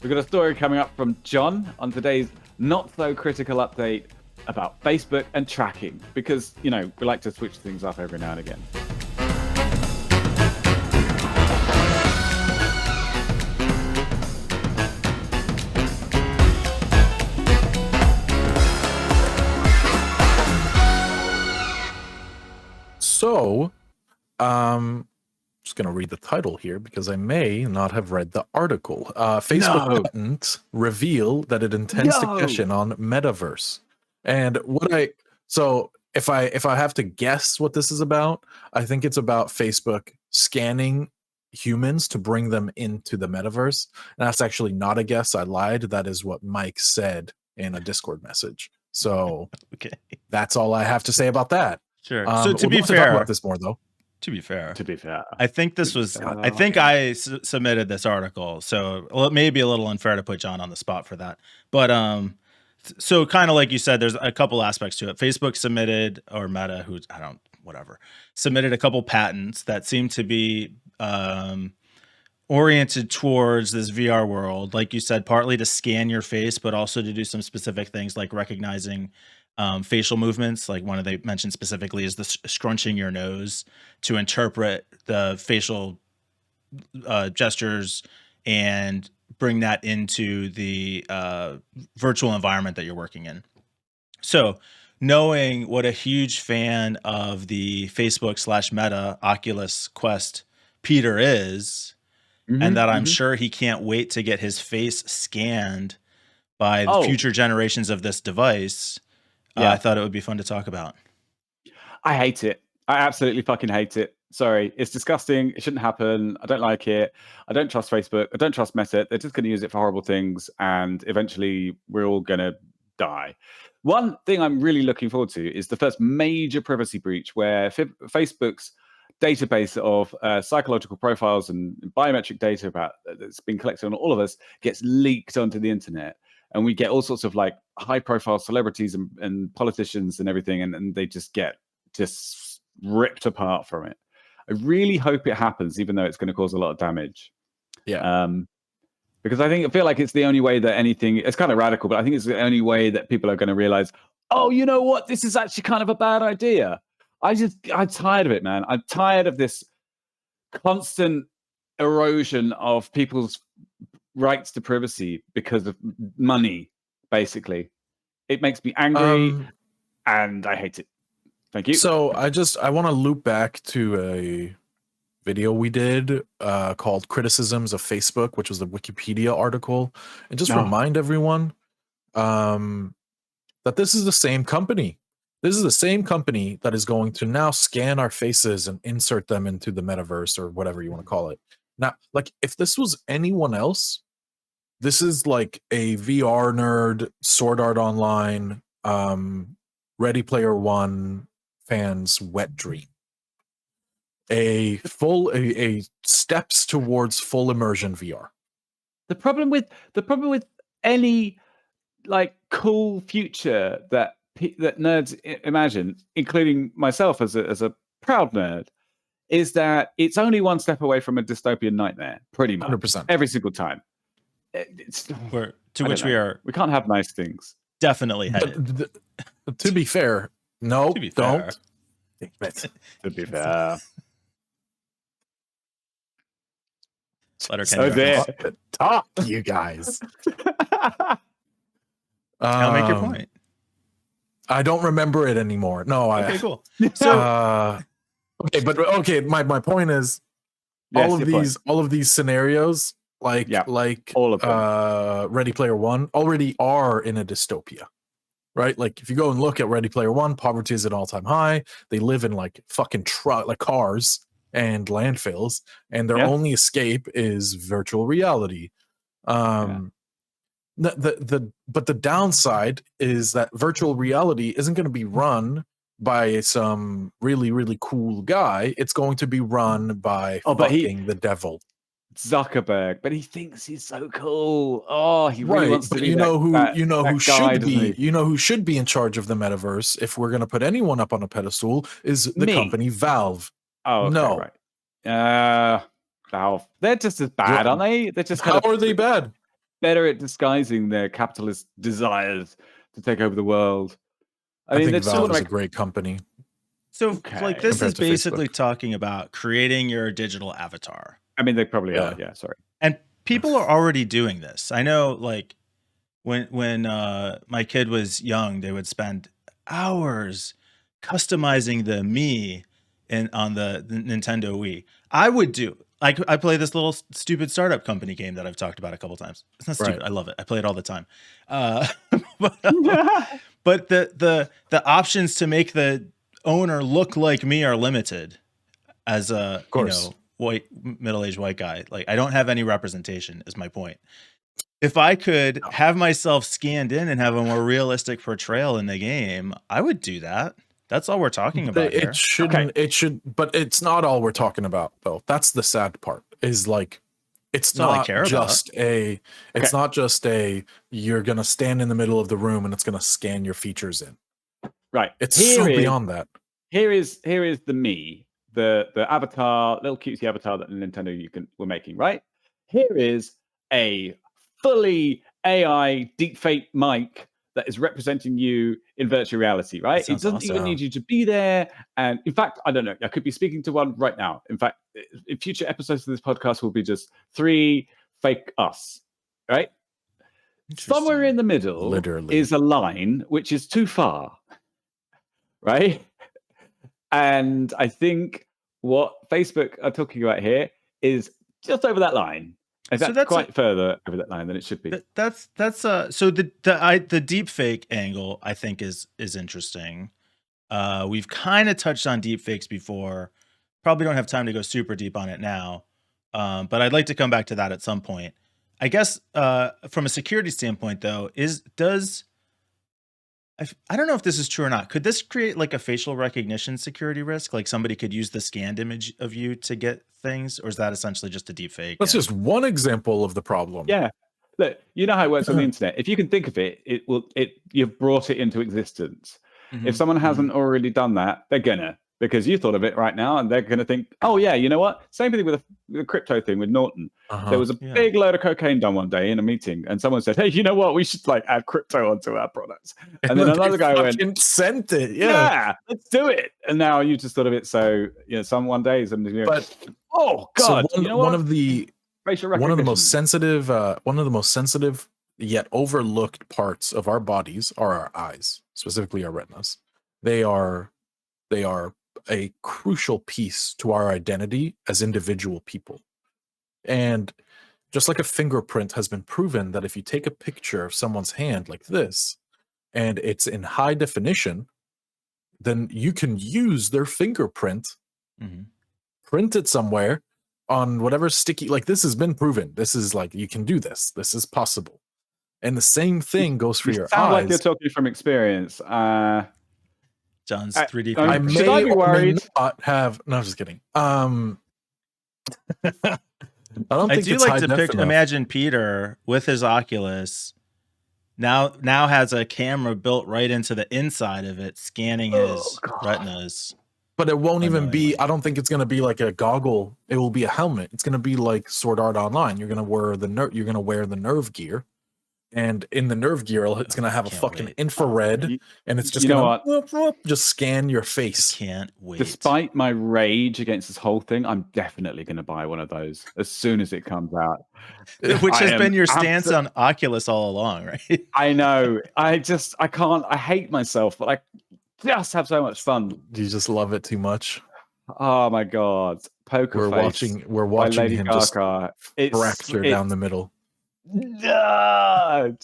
We've got a story coming up from Jon on today's not so critical update about Facebook and tracking, because, you know, we like to switch things up every now and again. So, just going to read the title here because I may not have read the article. Facebook patent reveal that it intends to cash in on metaverse. And if I have to guess what this is about, I think it's about Facebook scanning humans to bring them into the metaverse. And that's actually not a guess. I lied. That is what Mike said in a Discord message. So okay, that's all I have to say about that. Sure. So to be fair, talk about this more though. To be fair, I think this was. I think I submitted this article, so it may be a little unfair to put Jon on the spot for that. But so kind of like you said, there's a couple aspects to it. Facebook submitted, or Meta, submitted a couple patents that seem to be oriented towards this VR world, like you said, partly to scan your face, but also to do some specific things like recognizing facial movements. Like one of they mentioned specifically is the scrunching your nose to interpret the facial gestures and bring that into the virtual environment that you're working in. So knowing what a huge fan of the Facebook/Meta Oculus Quest Peter is, and that I'm sure he can't wait to get his face scanned by the future generations of this device, I thought it would be fun to talk about. I hate it. I absolutely fucking hate it. Sorry. It's disgusting. It shouldn't happen. I don't like it. I don't trust Facebook. I don't trust Meta. They're just going to use it for horrible things. And eventually we're all going to die. One thing I'm really looking forward to is the first major privacy breach where Facebook's database of psychological profiles and biometric data that's been collected on all of us gets leaked onto the internet. And we get all sorts of like high profile celebrities and politicians and everything. And they just get ripped apart from it. I really hope it happens, even though it's going to cause a lot of damage. Yeah. Because I feel like it's the only way that it's kind of radical, but I think it's the only way that people are going to realize, oh, you know what? This is actually kind of a bad idea. I'm tired of it, man. I'm tired of this constant erosion of people's rights to privacy because of money, basically. It makes me angry and I hate it. Thank you. So I want to loop back to a video we did called Criticisms of Facebook, which was the Wikipedia article, and just remind everyone that this is the same company. This is the same company that is going to now scan our faces and insert them into the metaverse or whatever you want to call it. Now, like if this was anyone else, this is like a VR nerd, Sword Art Online, Ready Player One fans' wet dream. A steps towards full immersion VR. The problem with any like cool future that nerds imagine, including myself as a proud nerd, is that it's only one step away from a dystopian nightmare, pretty much 100%. every single time. We can't have nice things. Definitely headed. To be fair, no, don't. To be fair. Talk, you guys. I'll make your point. I don't remember it anymore. No, okay, cool. So, My point is, all of these scenarios, like all of them. Ready Player One, already are in a dystopia, right? Like if you go and look at Ready Player One, poverty is at an all-time high. They live in like fucking cars and landfills, and their only escape is virtual reality. But the downside is that virtual reality isn't going to be run by some really, really cool guy. It's going to be run by the devil. Zuckerberg, but he thinks he's so cool. Oh, he really wants to be who should be in charge of the metaverse if we're going to put anyone up on a pedestal is the company Valve. Oh, okay, right. Valve. They're just as bad, aren't they? They're just How are they bad? better at disguising their capitalist desires to take over the world. I mean, think they're Valve is a great company. So Okay. like this is Compared to basically Facebook. talking about creating your digital avatar. I mean, they probably are. Yeah, sorry. And people are already doing this. I know, like when my kid was young, they would spend hours customizing the me on the Nintendo Wii. I would do. I play this little stupid startup company game that I've talked about a couple times. It's not stupid. Right. I love it. I play it all the time. But the options to make the owner look like me are limited. As a white middle-aged white guy, like I don't have any representation. Is my point. If I could have myself scanned in and have a more realistic portrayal in the game, I would do that. That's all we're talking about here. It shouldn't. It should, but it's not all we're talking about, though. That's the sad part. Is like, it's not just a. It's not just a. You're gonna stand in the middle of the room and it's gonna scan your features in. Right. It's so beyond that. Here is the me, the avatar, little cutesy avatar that Nintendo were making. Right. Here is a fully AI deepfake mic that is representing you in virtual reality, right? It doesn't even need you to be there. And in fact, I don't know, I could be speaking to one right now. In fact, in future episodes of this podcast will be just 3 fake us, right? Somewhere in the middle is a line which is too far, right? And I think what Facebook are talking about here is just over that line. In fact, that's quite further over that line than it should be. That's so the deep fake angle I think is interesting. We've kind of touched on deep fakes before. Probably don't have time to go super deep on it now, but I'd like to come back to that at some point. I guess from a security standpoint, though, I don't know if this is true or not. Could this create like a facial recognition security risk? Like somebody could use the scanned image of you to get things, or is that essentially just a deep fake? That's just one example of the problem. Yeah. Look, you know how it works on the internet. If you can think of it, you've brought it into existence. If someone hasn't already done that, they're gonna, because you thought of it right now, and they're gonna think, oh yeah, you know what? Same thing with the crypto thing with Norton. There was a big load of cocaine done one day in a meeting, and someone said, hey, you know what? We should like add crypto onto our products. And then another guy went, sent it. Yeah, let's do it. And now you just thought of it. So one day somebody's gonna go, oh god, so you know what? One of the most sensitive yet overlooked parts of our bodies are our eyes, specifically our retinas. They are a crucial piece to our identity as individual people. And just like a fingerprint has been proven that if you take a picture of someone's hand like this and it's in high definition, then you can use their fingerprint, print it somewhere on whatever sticky, like this has been proven. This is like, you can do this. This is possible. And the same thing goes for your eyes. Sound like you're talking from experience. John's 3D. I may or may not have. No, I'm just kidding. I don't think I do like to imagine Peter with his Oculus now has a camera built right into the inside of it, scanning his retinas. But it won't even be. I don't think it's going to be like a goggle. It will be a helmet. It's going to be like Sword Art Online. You're going to wear the nerve gear. And in the nerve gear, it's going to have a fucking infrared, and it's just going to just scan your face. Can't wait. Despite my rage against this whole thing, I'm definitely going to buy one of those as soon as it comes out. Which has been your stance on Oculus all along, right? I know. I can't. I hate myself, but I just have so much fun. You just love it too much. Oh my god! Poker Face. We're watching Lady him Gaga. just fracture down the middle. No.